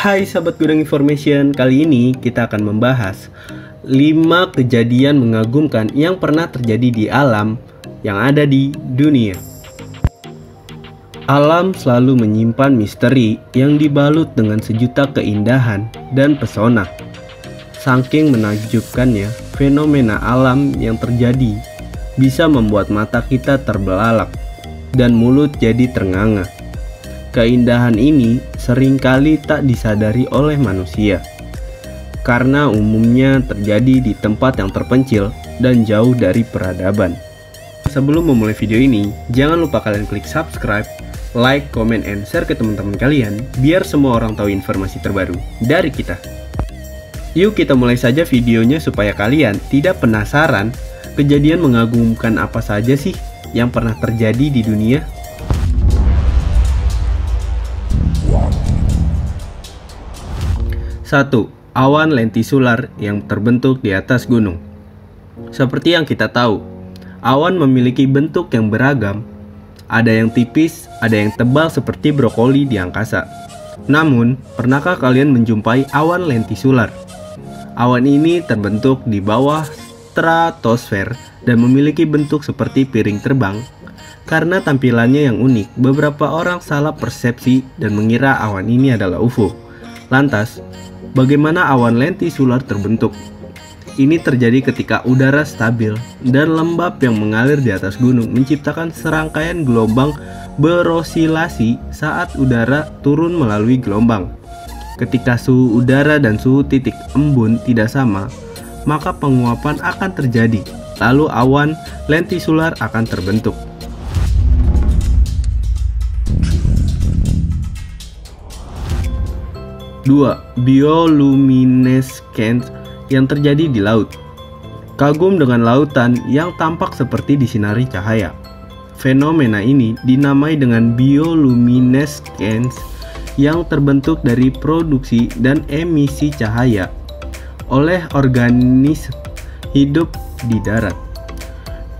Hai sahabat Gudang Information, kali ini kita akan membahas 5 kejadian mengagumkan yang pernah terjadi di alam yang ada di dunia. Alam selalu menyimpan misteri yang dibalut dengan sejuta keindahan dan pesona. Saking menakjubkannya, fenomena alam yang terjadi bisa membuat mata kita terbelalak dan mulut jadi ternganga. Keindahan ini seringkali tak disadari oleh manusia, karena umumnya terjadi di tempat yang terpencil dan jauh dari peradaban. Sebelum memulai video ini, jangan lupa kalian klik subscribe, like, comment, and share ke teman-teman kalian, biar semua orang tahu informasi terbaru dari kita. Yuk kita mulai saja videonya supaya kalian tidak penasaran kejadian mengagumkan apa saja sih yang pernah terjadi di dunia. 1. Awan lentisular yang terbentuk di atas gunung. Seperti yang kita tahu, awan memiliki bentuk yang beragam. Ada yang tipis, ada yang tebal seperti brokoli di angkasa. Namun, pernahkah kalian menjumpai awan lentisular? Awan ini terbentuk di bawah stratosfer dan memiliki bentuk seperti piring terbang. Karena tampilannya yang unik, beberapa orang salah persepsi dan mengira awan ini adalah UFO. Lantas, bagaimana awan lentisular terbentuk? Ini terjadi ketika udara stabil dan lembab yang mengalir di atas gunung menciptakan serangkaian gelombang berosilasi saat udara turun melalui gelombang. Ketika suhu udara dan suhu titik embun tidak sama, maka penguapan akan terjadi, lalu awan lentisular akan terbentuk. 2. Bioluminescence yang terjadi di laut. Kagum dengan lautan yang tampak seperti disinari cahaya. Fenomena ini dinamai dengan bioluminescence yang terbentuk dari produksi dan emisi cahaya oleh organisme hidup di darat.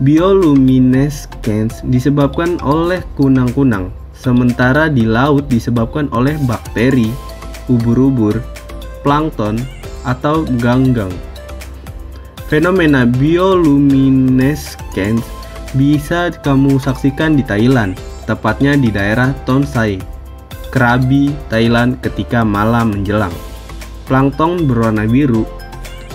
Bioluminescence disebabkan oleh kunang-kunang, sementara di laut disebabkan oleh bakteri, ubur-ubur, plankton, atau ganggang. Fenomena bioluminescence bisa kamu saksikan di Thailand, tepatnya di daerah Tonsai, Krabi, Thailand ketika malam menjelang. Plankton berwarna biru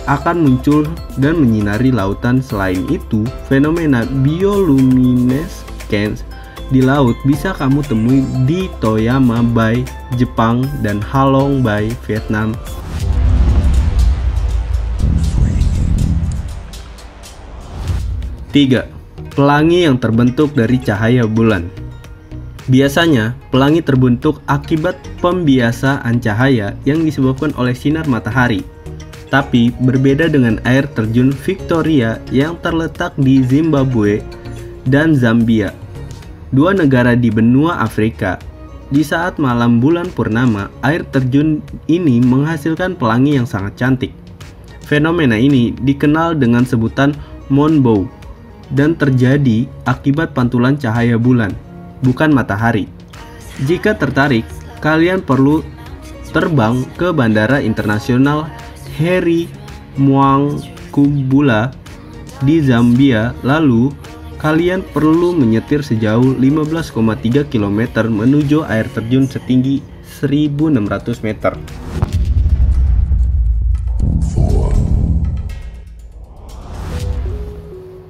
akan muncul dan menyinari lautan. Selain itu, fenomena bioluminescence di laut bisa kamu temui di Toyama Bay, Jepang, dan Halong Bay, Vietnam. 3. Pelangi yang terbentuk dari cahaya bulan. Biasanya, pelangi terbentuk akibat pembiasaan cahaya yang disebabkan oleh sinar matahari. Tapi, berbeda dengan air terjun Victoria yang terletak di Zimbabwe dan Zambia, dua negara di benua Afrika. Di saat malam bulan purnama, air terjun ini menghasilkan pelangi yang sangat cantik. Fenomena ini dikenal dengan sebutan moonbow dan terjadi akibat pantulan cahaya bulan, bukan matahari. Jika tertarik, kalian perlu terbang ke Bandara Internasional Heri Mwankubula di Zambia, lalu kalian perlu menyetir sejauh 15,3 km menuju air terjun setinggi 1.600 meter.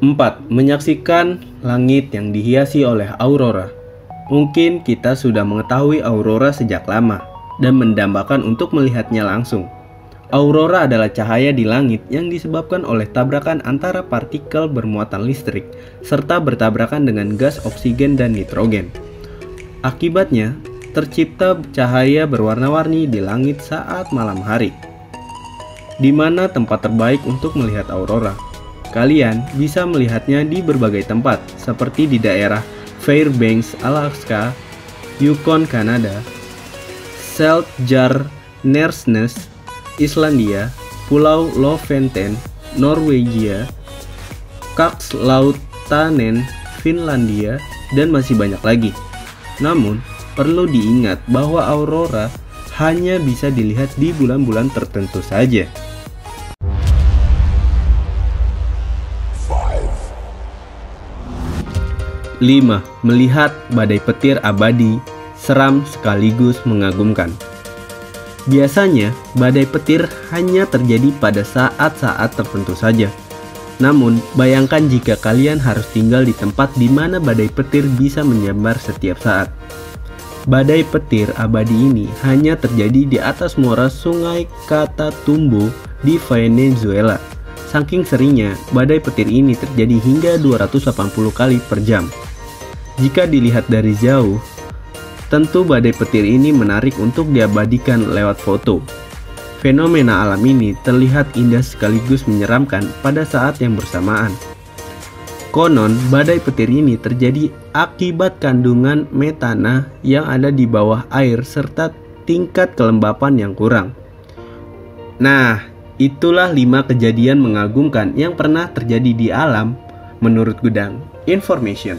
4. Menyaksikan langit yang dihiasi oleh aurora. Mungkin kita sudah mengetahui aurora sejak lama dan mendambakan untuk melihatnya langsung. Aurora adalah cahaya di langit yang disebabkan oleh tabrakan antara partikel bermuatan listrik serta bertabrakan dengan gas oksigen dan nitrogen. Akibatnya, tercipta cahaya berwarna-warni di langit saat malam hari. Di mana tempat terbaik untuk melihat aurora? Kalian bisa melihatnya di berbagai tempat, seperti di daerah Fairbanks, Alaska, Yukon, Kanada, Seltjarnernes, Islandia, Pulau Lofoten, Norwegia, Kakslautanen, Finlandia, dan masih banyak lagi. Namun, perlu diingat bahwa aurora hanya bisa dilihat di bulan-bulan tertentu saja. 5. Melihat badai petir abadi, seram sekaligus mengagumkan. Biasanya, badai petir hanya terjadi pada saat-saat tertentu saja. Namun, bayangkan jika kalian harus tinggal di tempat di mana badai petir bisa menyambar setiap saat. Badai petir abadi ini hanya terjadi di atas muara Sungai Catatumbo di Venezuela. Saking seringnya, badai petir ini terjadi hingga 280 kali per jam. Jika dilihat dari jauh, tentu badai petir ini menarik untuk diabadikan lewat foto. Fenomena alam ini terlihat indah sekaligus menyeramkan pada saat yang bersamaan. Konon, badai petir ini terjadi akibat kandungan metana yang ada di bawah air serta tingkat kelembapan yang kurang. Nah, itulah 5 kejadian mengagumkan yang pernah terjadi di alam menurut Gudang Information.